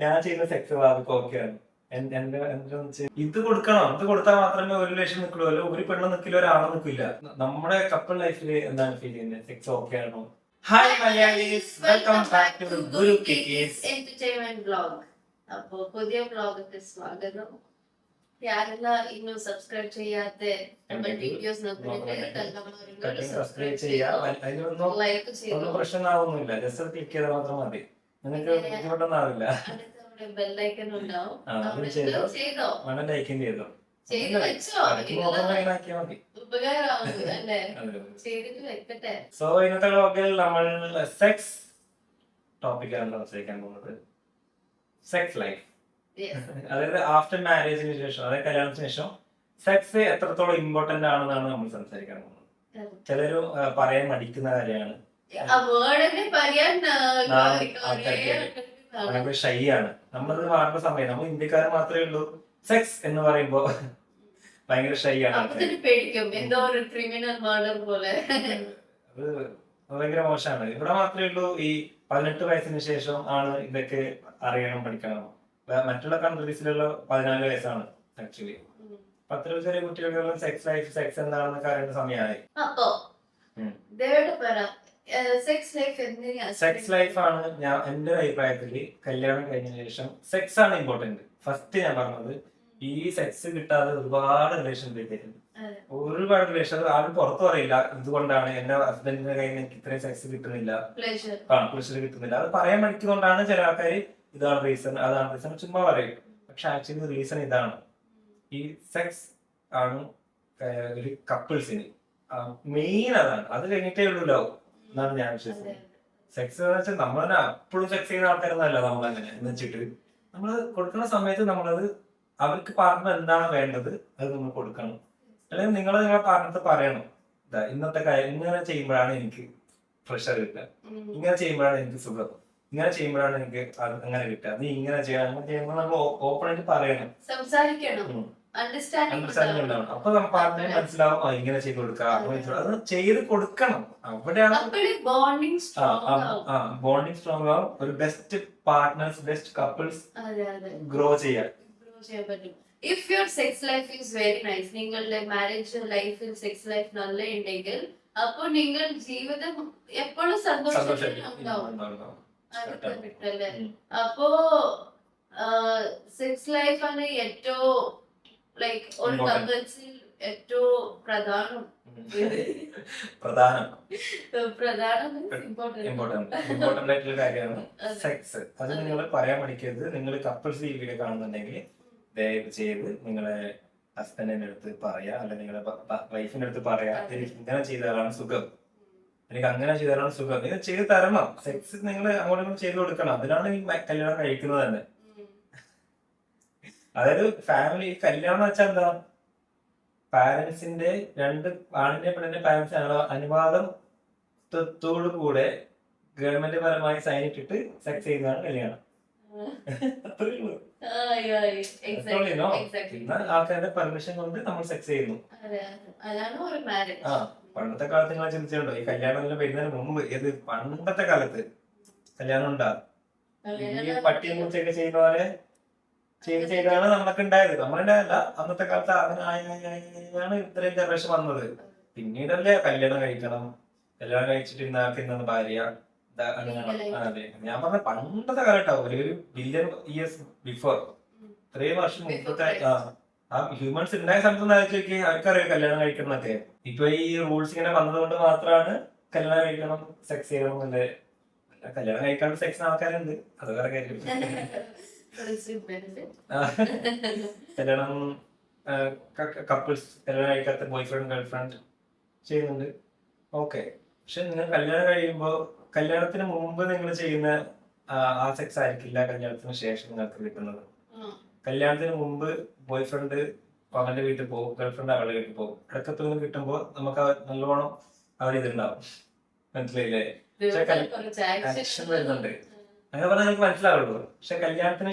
ഞാൻ ചെയ്യുന്ന സെക്സ് ഭാവിക്ക് ഓക്കെയാണ്. എന്റെ ഇത് കൊടുക്കണം, ഇത് കൊടുത്താൽ മാത്രമേ ഒരു ലക്ഷം നിൽക്കുള്ളൂ. അല്ല ഒരു പെണ്ണ് നിൽക്കില്ല, ഒരാളും നിൽക്കില്ല. നമ്മുടെ കപ്പിൾ ലൈഫിൽ എന്താണ് ഫീൽ ചെയ്യുന്നത്? സെക്സ് ഓക്കെ ആണോ? Hi Malayalees, welcome back to Guru കിക്കീസ് എന്റർടൈൻമെന്റ് വ്ലോഗ്. അപ്പോ പുതിയ വ്ലോഗിന്റെ സ്വാഗതം. ಯಾರೆಲ್ಲ ಇನ್ನು ಸಬ್ಸ್ಕ್ರೈಬ್ ചെയ്യാതെ നമ്മുടെ വീഡിയോസ് സബ്സ്ക്രൈബ് ചെയ്യാം. അതിനൊന്നും ലൈക്ക് ചെയ്തു പ്രശ്നമാവുന്നില്ല, ജസ്റ്റ് ക്ലിക്ക് ചെയ്താൽ മാത്രം മതി. നിങ്ങൾക്ക് ബുദ്ധിമുട്ടൊന്നാവില്ല. ബെല്ലൈക്കൺ ഉണ്ടാവും. ചെയ്തോ വേണം ലൈക്കും ചെയ്തോ, ചെയ്തു വെച്ചോ, ആക്കിയാൽ മതി. ഉപകാരമാവും അല്ലേ? ചെയ്തിട്ട് വെക്കട്ടെ. സോ ഇന്നത്തെ വ്ലോഗിൽ നമ്മൾ സെക്സ് ടോപ്പിക്കാണ് സംസാരിക്കാൻ പോകുന്നത്. സെക്സ് ലൈഫ്, അതായത് ആഫ്റ്റർ മാരേജിന് ശേഷം, അതായത് കല്യാണത്തിന് ശേഷം സെക്സ് എത്രത്തോളം ഇമ്പോർട്ടന്റ് ആണെന്നാണ് നമ്മൾ സംസാരിക്കാൻ പോകുന്നത്. ചിലര് പറയാൻ മടിക്കുന്ന കാര്യമാണ്, ഭയങ്കര ഷൈ ആണ്. നമ്മളത് മാറുന്ന സമയം, നമ്മൾ ഇന്ത്യക്കാർ മാത്രമേ ഉള്ളൂ സെക്സ് എന്ന് പറയുമ്പോ ഭയങ്കര ഷൈ ആണ്. അത് ഭയങ്കര മോശമാണ്. ഇവിടെ മാത്രമേ ഉള്ളൂ ഈ 18 വയസ്സിന് ശേഷം ആണ് ഇതൊക്കെ അറിയണം, പഠിക്കണം. മറ്റുള്ള കൺട്രീസിലുള്ള 14 വയസ്സാണ് ആക്ച്വലി. 10 ചെറിയ കുട്ടികൾക്കുള്ള സെക്സ് ലൈഫ്, സെക്സ് എന്താണെന്നൊക്കെ അറിയേണ്ട സമയമായി. സെക്സ് ലൈഫാണ് ഞാൻ എന്റെ അഭിപ്രായത്തില് കല്യാണം കഴിഞ്ഞ ശേഷം സെക്സ് ആണ് ഇമ്പോർട്ടന്റ്. ഫസ്റ്റ് ഞാൻ പറഞ്ഞത്, ഈ സെക്സ് കിട്ടാതെ ഒരുപാട് റിലേഷൻ കിട്ടിയിട്ടുണ്ട്. ഒരുപാട് റിലേഷൻ ആരും പുറത്തു പറയില്ല, ഇതുകൊണ്ടാണ് എന്റെ ഹസ്ബൻഡിന്റെ കയ്യിൽ നിന്ന് എനിക്ക് ഇത്രയും സെക്സ് കിട്ടുന്നില്ല, പ്ലഷർ കിട്ടുന്നില്ല. അത് പറയാൻ പഠിക്കുന്നതുകൊണ്ടാണ് ചില ആൾക്കാർ ഇതാണ് റീസൺ, അതാണ് റീസൺ ചുമ്മാ പറയും. പക്ഷെ ആക്ച്വലി റീസൺ ഇതാണ്, ഈ സെക്സ് ആണ് ഒരു കപ്പിൾസിന് മെയിൻ. അതാണ്, അത് കഴിഞ്ഞിട്ടേ ഉള്ളൂ ലവ് എന്നാണ് ഞാൻ വിശ്വസിക്കുന്നത്. സെക്സ് എന്ന് വെച്ചാൽ നമ്മൾ തന്നെ എപ്പോഴും സെക്സ് ചെയ്യുന്ന ആൾക്കാരൊന്നല്ല നമ്മളങ്ങനെ എന്ന് വെച്ചിട്ട്, നമ്മൾ കൊടുക്കുന്ന സമയത്ത് നമ്മളത് അവർക്ക് പാർട്ണർ എന്താണ് വേണ്ടത് അത് നമ്മൾ കൊടുക്കണം. അല്ലെങ്കിൽ നിങ്ങളെ പാർട്ണർക്ക് പറയണം, ഇന്നത്തെ കാര്യം ഇങ്ങനെ ചെയ്യുമ്പോഴാണ് എനിക്ക് പ്രഷർ കിട്ടുക, ഇങ്ങനെ ചെയ്യുമ്പോഴാണ് എനിക്ക് സുഖം, ഇങ്ങനെ ചെയ്യുമ്പോഴാണ് എനിക്ക് അങ്ങനെ കിട്ടുക, നീ ഇങ്ങനെ ചെയ്യണം, അങ്ങനെ ചെയ്യുമ്പോൾ നമ്മൾ ഓപ്പൺ ആയിട്ട് പറയണം, സംസാരിക്കണം, അണ്ടർസ്റ്റാൻഡിംഗ് ഉണ്ടാവണം. അപ്പൊ നമ്മൾ പാർട്ണറെ മനസ്സിലാവും, ഇങ്ങനെ ചെയ്ത് കൊടുക്കുക, അത് ചെയ്ത് കൊടുക്കണം. അവിടെയാണ് ബോണ്ടിങ് സ്ട്രോങ് ആവും. ഒരു best partners, best couples grow ചെയ്യാൻ പറ്റും. If your sex life is very nice, നിങ്ങളുടെ മാരേജ് ലൈഫിൽ സെക്സ് ലൈഫ് നല്ല ഉണ്ടെങ്കിൽ അപ്പൊ നിങ്ങൾ ജീവിതം എപ്പോഴും സന്തോഷമായിട്ടുണ്ടാവും. അപ്പോ സെക്സ് ലൈഫ് ആണ് ഏറ്റവും ലൈക്ക് ഒരു കപ്പിൾസിൽ ഏറ്റവും പ്രധാനം ഇമ്പോർട്ടന്റ് ആയിട്ടുള്ള കാര്യമാണ് സെക്സ്. അത് നിങ്ങൾ പറയാൻ പഠിക്കരുത്. നിങ്ങൾ കപ്പിൾസ് ഈ വീഡിയോ കാണുന്നുണ്ടെങ്കിൽ ദയവ് ചെയ്ത് നിങ്ങളെ ഹസ്ബൻഡിന്റെ അടുത്ത് പറയാ, അല്ലെങ്കിൽ നിങ്ങളുടെ വൈഫിന്റെ അടുത്ത് പറയാ, എനിക്ക് ഇങ്ങനെ ചെയ്താലാണ് സുഖം, എനിക്ക് അങ്ങനെ ചെയ്താലാണ് സുഖം. ഇത് ചെയ്ത് തരണം. സെക്സ് നിങ്ങൾ അങ്ങോട്ടും ചെയ്ത് കൊടുക്കണം. അതിനാണ് ഈ കല്യാണം കഴിക്കുന്നത് തന്നെ. അതായത് ഫാമിലി കല്യാണം വെച്ചാൽ എന്താ, പാരന്റ്സിന്റെ രണ്ട് ആണിന്റെ പെണ്ണിന്റെ പാരന്റ്സ് അനുവാദത്തോടു കൂടെ ഗവൺമെന്റ് പരമായി സൈൻ ഇട്ടിട്ട് സെക്സ് ചെയ്യുന്നതാണ് കല്യാണം. ആൾക്കാരുടെ പെർമിഷൻ കൊണ്ട് നമ്മൾ സെക്സ് ചെയ്യുന്നു. പണ്ടത്തെ കാലത്ത് നിങ്ങൾ ചിന്തിച്ചിട്ടുണ്ടോ, ഈ കല്യാണം വരുന്നതിന് മുമ്പ്, ഏത് പണ്ടത്തെ കാലത്ത് കല്യാണം ഉണ്ടാകും ഈ പട്ടിയെ കുറിച്ചൊക്കെ ചെയ്യുന്ന പോലെ ചെയ്താണ് നമ്മളൊക്കെ ഉണ്ടായത്. നമ്മളുണ്ടായല്ല, അന്നത്തെ കാലത്ത് അങ്ങനെയാണ് ഇത്രയും ജനറേഷൻ വന്നത്. പിന്നീടല്ലേ കല്യാണം കഴിക്കണം, കല്യാണം കഴിച്ചിട്ട് ഇന്നാക്കുന്ന ഭാര്യ. അതെ, ഞാൻ പറഞ്ഞ പണ്ടത്തെ കാലത്താവും, ഒരു ബില്യൺ ഇയേഴ്സ് ബിഫോർ, ഇത്രയും വർഷം മുമ്പത്തെ ആ ഹ്യൂമൻസ് ഉണ്ടായ സ്ഥലത്ത് ആലോചിച്ച് അവർക്കറിയാം കല്യാണം കഴിക്കണം എന്നൊക്കെ. ഇപ്പൊ ഈ റൂൾസ് ഇങ്ങനെ വന്നതുകൊണ്ട് മാത്രമാണ് കല്യാണം കഴിക്കണം, സെക്സ് ചെയ്യണം എന്നല്ലേ. കല്യാണം കഴിക്കാണ്ട് സെക്സ് ആൾക്കാരുണ്ട്, അത് വേറെ കാര്യം. കല്യാണം കപ്പിൾസ് കല്യാണം കഴിക്കാത്ത ബോയ് ഫ്രണ്ട് ഗേൾ ഫ്രണ്ട് ചെയ്യുന്നുണ്ട്, ഓക്കെ. പക്ഷെ നിങ്ങൾ കല്യാണം കഴിയുമ്പോ കല്യാണത്തിന് മുമ്പ് നിങ്ങൾ ചെയ്യുന്ന ആ സെക്സ് ആയിരിക്കില്ല കല്യാണത്തിന് ശേഷം നിങ്ങൾക്ക് കിട്ടുന്നത്. കല്യാണത്തിന് മുമ്പ് ബോയ് ഫ്രണ്ട് അവന്റെ വീട്ടിൽ പോകും, ഗേൾ ഫ്രണ്ട് അവളുടെ വീട്ടിൽ പോകും. ഇടയ്ക്കത്ത് നിന്ന് കിട്ടുമ്പോ നമുക്ക് നല്ലോണം അവരിതുണ്ടാവും, മനസ്സിലായില്ലേ? ആക്ഷൻ വരുന്നുണ്ട്, അങ്ങനെ പറഞ്ഞാൽ നിങ്ങൾക്ക് മനസ്സിലാവുള്ളൂ. പക്ഷെ കല്യാണത്തിന്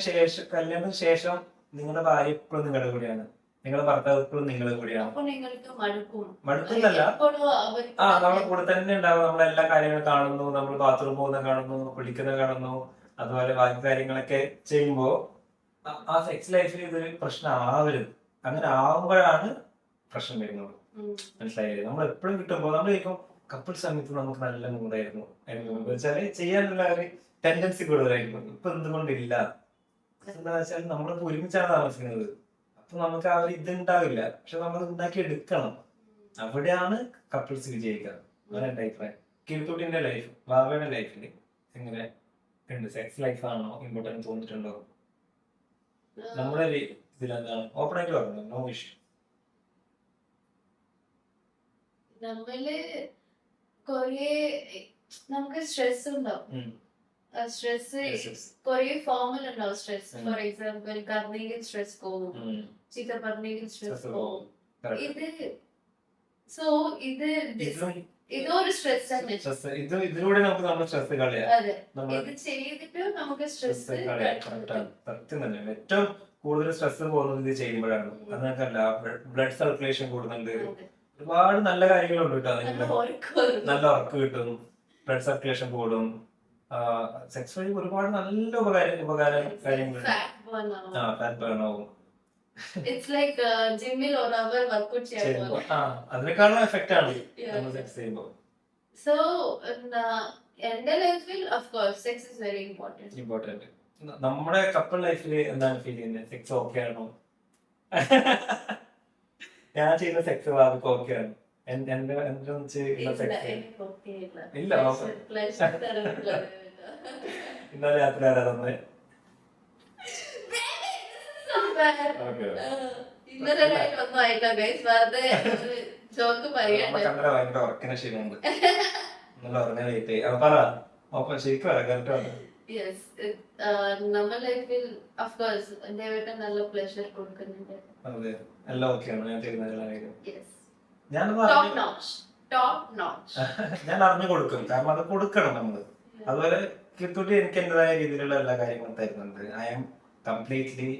ശേഷം നിങ്ങളുടെ ഭാര്യ എപ്പോഴും നിങ്ങളുടെ കൂടെയാണ്, നിങ്ങളുടെ ഭർത്താവ് എപ്പോഴും നിങ്ങളുടെ കൂടെയാണ്. മടുക്കുന്നല്ല, നമ്മളെ കൂടെ തന്നെ ഉണ്ടാവും. നമ്മളെല്ലാ കാര്യങ്ങളും കാണുന്നു, നമ്മൾ ബാത്റൂം പോകുന്ന കാണുന്നു, കുളിക്കുന്ന കാണുന്നു, അതുപോലെ ബാക്കി കാര്യങ്ങളൊക്കെ ചെയ്യുമ്പോ ആ സെക്സ് ലൈഫിൽ ഇതൊരു പ്രശ്നം ആവരുത്. അങ്ങനെ ആവുമ്പോഴാണ് പ്രശ്നം വരുന്നത്. മനസ്സിലായില്ലേ? നമ്മൾ എപ്പോഴും കിട്ടുമ്പോൾ നമ്മൾ ഇപ്പം കപ്പിൾ സമയത്ത് നമുക്ക് നല്ല മൂടായിരുന്നു. വെച്ചാല് ചെയ്യാനുള്ള ഒരു ടെൻഡൻസി കൂടുതലായിരുന്നു. ഇപ്പൊ എന്തുകൊണ്ടില്ല? എന്താ വെച്ചാൽ നമ്മളിപ്പോ ഒരുമിച്ചാണ് താമസിക്കുന്നത്. അപ്പൊ നമുക്ക് ആ ഒരു ഇത് ഉണ്ടാവില്ല. പക്ഷെ നമ്മൾ ഉണ്ടാക്കി എടുക്കണം. അവിടെയാണ് കപ്പിൾസ് വിജയിക്കുക. അങ്ങനെ എന്റെ അഭിപ്രായം. കിരുത്തൂട്ടിന്റെ ലൈഫ്, വാവയുടെ ലൈഫിൽ എങ്ങനെ ഉണ്ട്? സെക്സ് ലൈഫാണോ ഇമ്പോർട്ടൻറ്റ് തോന്നിയിട്ടുണ്ടോ? നമ്മുടെ ഇതിലെന്താണ് ഓപ്പൺ ആയിട്ട് പറഞ്ഞു, നോ ഇഷ്യൂ. നമ്മള് കൊറേ നമുക്ക് സ്ട്രെസ് ഉണ്ടാവും. സ്ട്രെസ് കൊറേ ഫോമിലുണ്ടാവും സ്ട്രെസ്. ഫോർ എക്സാമ്പിൾ കരണെങ്കിൽ സ്ട്രെസ് പോവും, ചീത്ത പറഞ്ഞെങ്കിൽ സ്ട്രെസ് പോവും. ഇതൊരു സ്ട്രെസ് തന്നെ. ഇതിലൂടെ നമുക്ക് നമ്മുടെ സ്ട്രെസ് കളയാം. ഇത് ചെയ്തിട്ട് നമുക്ക് സ്ട്രെസ് സത്യം തന്നെ. ഏറ്റവും കൂടുതൽ സ്ട്രെസ് പോകുന്നത് ഇത് ചെയ്യുമ്പോഴാണ്. അത് നമുക്കല്ല, ബ്ലഡ് സർക്കുലേഷൻ കൂടുന്നുണ്ട്, ഒരുപാട് നല്ല കാര്യങ്ങളുണ്ട് കേട്ടോ. നല്ല ഉറക്കം കിട്ടും, ബ്ലഡ് സർക്കുലേഷൻ കൂടും, സെക്സ് വഴി ഒരുപാട് നല്ല ഉപകാര കാര്യങ്ങളുണ്ട്. ഫാറ്റ് ബേൺ ആവും. അതിനേക്കാളും എഫക്റ്റ് ആണ് സെക്സ് ചെയ്യുമ്പോൾ. സോ എന്റെ ലൈഫിൽ of course sex is very important. നമ്മുടെ കപ്പിൾ ലൈഫിൽ എന്താണ് ഫീൽ ചെയ്യുന്നത്? സെക്സ് ഓക്കെ ആണോ? ഞാൻ ചെയ്യുന്ന സെക്സ് വാക്ക് ഓക്കെ ആണ്? ഇന്നലെ രാത്രി ആരാ തന്നെ? ഭയങ്കര ഉറക്കിന് ക്ഷീണമുണ്ട്. ഇന്നലെ ഉറങ്ങാൻ ലേറ്റ് ആയി. പറ, ശരിക്കും നമ്മുടെ ലൈഫിൽ ഓഫ് കോഴ്സ് നല്ല പ്ലഷർ കൊടുക്കുന്നുണ്ട്. അതെ, എല്ലാം ഓക്കെയാണ് ഞാൻ ചെയ്യുന്നത്. ഞാൻ അറിഞ്ഞു കൊടുക്കും, കാരണം അത് കൊടുക്കണം നമ്മള്. അതുപോലെ കിർത്തൂട്ടി എനിക്ക് എന്റേതായ രീതിയിലുള്ള എല്ലാ കാര്യങ്ങളും തരുന്നുണ്ട്. ഐ ആം കംപ്ലീറ്റ്ലി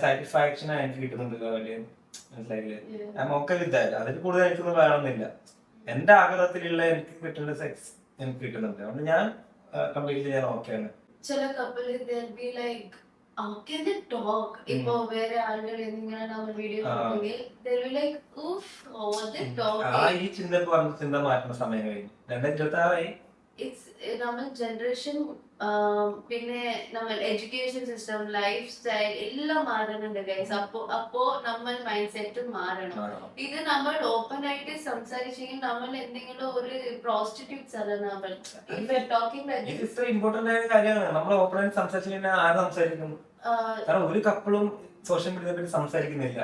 സാറ്റിസ്ഫാക്ഷൻ എനിക്ക് കിട്ടുന്നുണ്ട്. മനസ്സിലായില്ലേ? I M okay with that. അതിൽ കൂടുതൽ എനിക്കൊന്നും വേണമെന്നില്ല. എന്റെ ആഗ്രഹത്തിലുള്ള എനിക്ക് കിട്ടുന്ന സെക്സ് എനിക്ക് കിട്ടുന്നുണ്ട്. അതുകൊണ്ട് ഞാൻ കംപ്ലീറ്റ്ലി ഞാൻ ഓക്കെയാണ്. ചില കപ്പിൾ ഇപ്പൊ വേറെ ആളുകൾ വീഡിയോ ഈ ചിന്ത മാറ്റുന്ന സമയം കഴിഞ്ഞു. 2026 നമ്മൾ ജനറേഷൻ, പിന്നെ നമ്മൾ എഡ്യൂക്കേഷൻ സിസ്റ്റം, ലൈഫ് സ്റ്റൈൽ എല്ലാം മാറുന്നുണ്ട് ഗൈസ്. അപ്പോ നമ്മൾ മൈൻഡ് സെറ്റും മാറണം. ഇത് നമ്മൾ ഓപ്പൺ ആയിട്ട് സംസാരിച്ചെങ്കിൽ നമ്മൾ എന്തെങ്കിലും ഒരു പ്രോസ്റ്റിറ്റ്യൂട്ട്സ് അല്ല നമ്മൾ ഇമ്പോർട്ടന്റ് ആയ കാര്യമാണ്. നമ്മൾ ഓപ്പൺ ആയിട്ട് സംസാരിച്ചു ആര് സംസാരിക്കും? കാരണം ഒരു കപ്പിളും സോഷ്യൽ മീഡിയയെ പറ്റി സംസാരിക്കുന്നില്ല.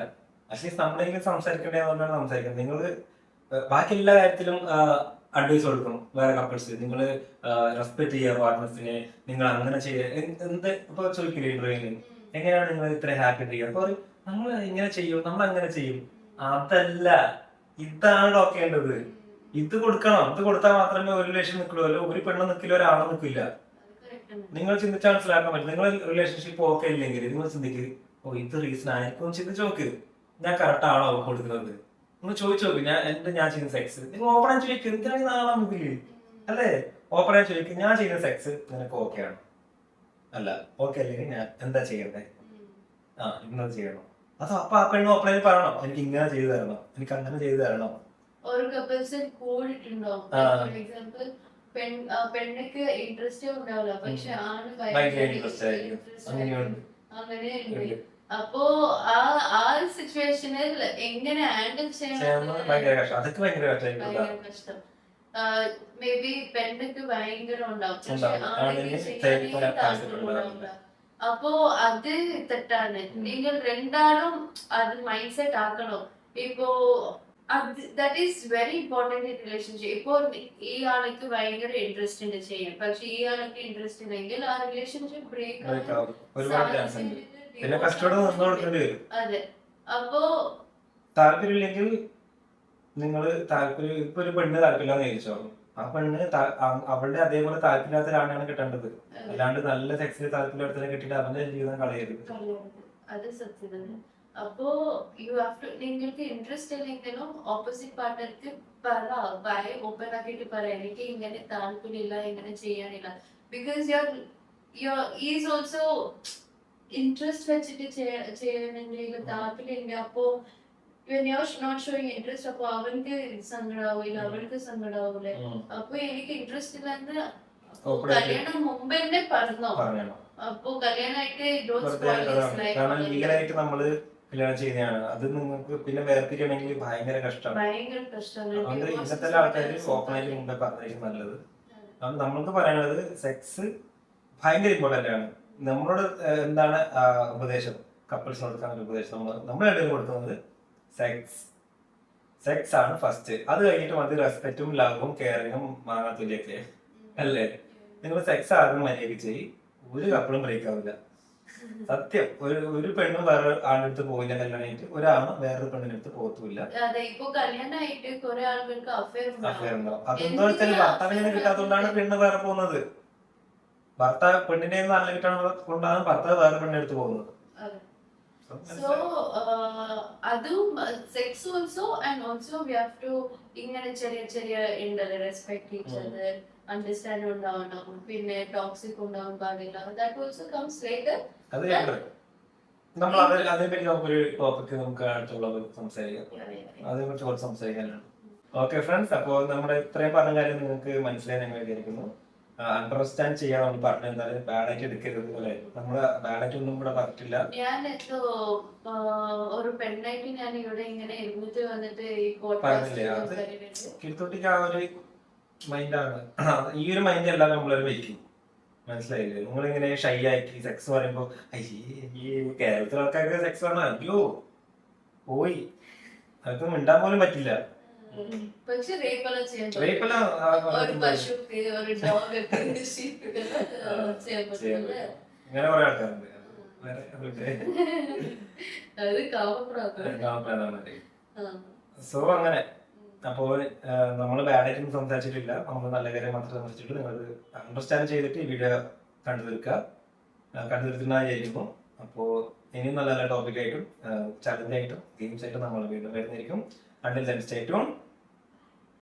അറ്റ്ലീസ്റ്റ് നമ്മളെങ്കിലും സംസാരിക്കേണ്ടതാണ് സംസാരിക്കുന്നത്. നിങ്ങൾ ബാക്കി എല്ലാ കാര്യത്തിലും അഡ്വൈസ് കൊടുക്കണം വേറെ കപ്പിൾസ്. നിങ്ങൾ റെസ്പെക്ട് ചെയ്യുക പാർട്ട്നേഴ്സിനെ, നിങ്ങൾ അങ്ങനെ ചെയ്യുക. എന്ത് ഇപ്പൊ ചോദിക്കില്ലേ ഇന്റർവ്യൂവിൽ, എങ്ങനെയാണ് നിങ്ങൾ ഇത്ര ഹാപ്പി ചെയ്യുക? അപ്പൊ നമ്മൾ ഇങ്ങനെ ചെയ്യും, നമ്മൾ അങ്ങനെ ചെയ്യും. അതല്ല, ഇതാണ് നോക്കേണ്ടത്. ഇത് കൊടുക്കണം. ഇത് കൊടുത്താൽ മാത്രമേ ഒരു റിലേഷൻ നിൽക്കുള്ളൂ. അല്ല ഒരു പെണ്ണ് നിൽക്കില്ല, ഒരാളെ നിൽക്കില്ല. നിങ്ങൾ ചിന്തിച്ചാൽ മനസ്സിലാക്കാൻ പറ്റും. നിങ്ങൾ റിലേഷൻഷിപ്പ് ഓക്കെ ഇല്ലെങ്കിൽ നിങ്ങൾ ചിന്തിക്കുക, ഓ ഇത് റീസൺ ആയിരിക്കും. ചിന്തിച്ച് നോക്ക്, ഞാൻ കറക്റ്റ് ആണോ കൊടുക്കുന്നത്? നിങ്ങൾ ചോദിച്ചു നോക്ക്. ഞാൻ ചെയ്യുന്ന സെക്സ് നിങ്ങൾ ഓപ്പൺ ആയി ചോദിക്കും. എന്തിനാണ് നാളെ ഇതില് അല്ലേ? ഓപ്പൺ ആയി ചോദിക്കും, ഞാൻ ചെയ്യുന്ന സെക്സ് നിനക്ക് ഓക്കെ ആണ്? അല്ല, ഓക്കെ അല്ലെങ്കിൽ ഞാൻ എന്താ ചെയ്യണ്ടേ? ഇന്നത് ചെയ്യണം. അത് അപ്പൊ ആ പെണ്ണ് ഓപ്പൺ ആയി പറയണം, എനിക്ക് ഇങ്ങനെ ചെയ്തു തരണം, എനിക്ക് അങ്ങനെ ചെയ്തു തരണം. പെണ്ണിക്ക് ഇൻട്രസ്റ്റ് ഉണ്ടാവില്ല, പക്ഷെ ആണ് അങ്ങനെയുണ്ട്. അപ്പോ ആ സിറ്റുവേഷനിൽ എങ്ങനെ ഹാൻഡിൽ ചെയ്യണം ഭയങ്കര കഷ്ടം. മേ ബി പെണ്ണിക്ക് ഭയങ്കര ഉണ്ടാവും, അപ്പോ അത് തെറ്റാണ്. നിങ്ങൾ രണ്ടാളും അത് മൈൻഡ് സെറ്റ് ആക്കണം. ഇപ്പോ that is very important in relationship. ഇപ്പോ ഈ ആൾക്ക് ഭയങ്കര ഇൻട്രസ്റ്റ് ഉണ്ട് ചെയ്യാൻ, പക്ഷെ ഈ ആൾക്ക് ഇൻട്രസ്റ്റ് ഇല്ലെങ്കിൽ ആ റിലേഷൻഷിപ്പ് ബ്രേക്ക് ആവും. അതെ, അപ്പോ താല്പര്യമില്ലെങ്കിൽ നിങ്ങൾ ഇപ്പൊ ഒരു പെണ്ണ് താല്പര്യമില്ലാന്ന് ചോദിച്ചോളൂ. ആ പെണ്ണ് അവളുടെ അതേപോലെ താല്പര്യമില്ലാത്ത ഒരാളാണ് കിട്ടേണ്ടത്. അല്ലാണ്ട് നല്ല സെക്സിൽ താല്പര്യത്തിനെ കിട്ടിയിട്ട് അവന്റെ ജീവിതം കളയരുത്. അത് സത്യം. അപ്പോ യു ഹാവ് ടു നിങ്ങൾക്ക് ഇൻട്രസ്റ്റ് ഇല്ലെങ്കിലും ഓപ്പോസിറ്റ് പാർട്ട്ണർക്ക് പറ ഓപ്പൺ ആക്കിയിട്ട് പറയാം എനിക്ക് ഇങ്ങനെ താല്പര്യമില്ല ഇങ്ങനെ ചെയ്യാനില്ല because your is also interest വെച്ചിട്ട് ചെയ്യണമെങ്കിൽ താല്പര്യമില്ല അപ്പോ നോട്ട് ഷോയിങ് ഇൻട്രസ്റ്റ് അപ്പൊ അവർക്ക് സങ്കടാവില്ല അവൾക്ക് സങ്കടാവൂലേ അപ്പൊ എനിക്ക് ഇൻട്രസ്റ്റ് ഇല്ലാന്ന് കല്യാണം മുമ്പ് തന്നെ പറഞ്ഞോ അപ്പൊ കല്യാണമായിട്ട് കാരണം ലീഗലായിട്ട് നമ്മള് കല്യാണം ചെയ്യുന്നതാണ് അത് നിങ്ങൾക്ക് പിന്നെ വേർതിരിയണമെങ്കിൽ ഭയങ്കര കഷ്ടമാണ്. അതുകൊണ്ട് ഇന്നത്തെ ആൾക്കാർ ഓപ്പണായിട്ട് മുമ്പേ പറഞ്ഞായിരിക്കും നല്ലത്. അതുകൊണ്ട് നമ്മൾക്ക് പറയാനുള്ളത് സെക്സ് ഭയങ്കര ഇമ്പോർട്ടന്റ് ആണ്. നമ്മളോട് എന്താണ് ഉപദേശം കപ്പിൾസ് കൊടുക്കാൻ ഉപദേശം നമ്മൾ ഇടയിൽ കൊടുക്കുന്നത് സെക്സ് ആണ് ഫസ്റ്റ്. അത് കഴിഞ്ഞിട്ട് മതി റെസ്പെക്റ്റും ലവും കെയറിങ്ങും മാങ്ങാത്തുലിയൊക്കെ അല്ലേ. നിങ്ങൾ സെക്സ് ആദ്യം മര്യാദയ്ക്ക് ചെയ്യും ഒരു കപ്പിളും ബ്രേക്ക് ആവില്ല. സത്യം. ഒരു പെണ്ണും വേറെ ആളെടുത്ത് പോയില്ല കല്യാണമായിട്ട് ഒരാളും വേറൊരു പെണ്ണിനടുത്ത് പോകത്തുമില്ല. അഫയർ ഉണ്ടാവും. അതെന്താ വെച്ചാൽ ഭർത്താവിനെ കിട്ടാത്തതുകൊണ്ടാണ് പെണ്ണ് വേറെ പോകുന്നത്. ഭർത്താവ് പെണ്ണിനെ നല്ല കിട്ടാൻ കൊണ്ടാണ് ഭർത്താവ് വേറെ പെണ്ണെടുത്ത് പോകുന്നത്. So അതും sex also and also we have to ഇങ്ങനെ ചെറിയ ചെറിയ ഉണ്ടല്ലോ റെസ്പെക്ട് ഈച്ച് അതർ അണ്ടർസ്റ്റാൻഡ് ഉണ്ടാവണം പിന്നെ ടോക്സിക് ഉണ്ടാവാൻ പാടില്ല ദാറ്റ് ഓൾസോ കംസ് ലേറ്റർ. അത് നമ്മൾ അതേപറ്റി നമുക്കൊരു ടോപ്പിക് നമുക്ക് അടുത്തുള്ളത് സംസാരിക്കാം. അതേക്കുറിച്ച് കുറച്ച് സംസാരിക്കാനാണ്. ഓക്കെ ഫ്രണ്ട്സ്, അപ്പോൾ നമ്മുടെ ഇത്രയും പറഞ്ഞ കാര്യം നിങ്ങൾക്ക് മനസ്സിലായി ഞങ്ങൾ വിചാരിക്കുന്നു. അണ്ടർസ്റ്റാൻഡ് ചെയ്യാൻ നമ്മൾ പറഞ്ഞു എന്തായാലും ബാഡായിട്ട് എടുക്കരുത് പോലെ നമ്മള് ബാഡായിട്ട് ഒന്നും ഇവിടെ പറഞ്ഞിട്ടില്ല. ഞാൻ എന്തോ ഒരു പെണ്ണായിട്ട് ഞാൻ ഇവിടെ ഇങ്ങനെ ഇരുന്നിട്ട് വന്നിട്ട് പറഞ്ഞില്ലേ അത് കിഴത്തോട്ടിക്ക് ആ ഒരു മൈൻഡാണ്. ഈ ഒരു മൈൻഡ് എല്ലാം നമ്മളൊരു വെക്കും. മനസ്സിലായില്ലേ? നിങ്ങളിങ്ങനെ ഷൈ ആയിട്ട് സെക്സ് പറയുമ്പോ ഈ കേരളത്തിലെ ആൾക്കാർക്ക് സെക്സ് പറഞ്ഞാൽ അയ്യോ പോയി അതൊക്കെ മിണ്ടാൻ പോലും പറ്റില്ല. ഇങ്ങനെ കുറെ ആൾക്കാരുണ്ട്. സോ അങ്ങനെ അപ്പോ നമ്മള് ബാഡായിട്ടൊന്നും സംസാരിച്ചിട്ടില്ല. നമ്മൾ നല്ല കാര്യം മാത്രം സംസാരിച്ചിട്ട് നിങ്ങൾ അണ്ടർസ്റ്റാൻഡ് ചെയ്തിട്ട് ഈ വീഡിയോ കണ്ടു തീർക്കുന്നതായിരിക്കും. അപ്പോ ഇനിയും നല്ല നല്ല ടോപ്പിക്കായിട്ടും ചലഞ്ചായിട്ടും ഗെയിംസ് ആയിട്ടും നമ്മൾ വീണ്ടും വരുന്നതായിരിക്കും. Until then, stay tuned.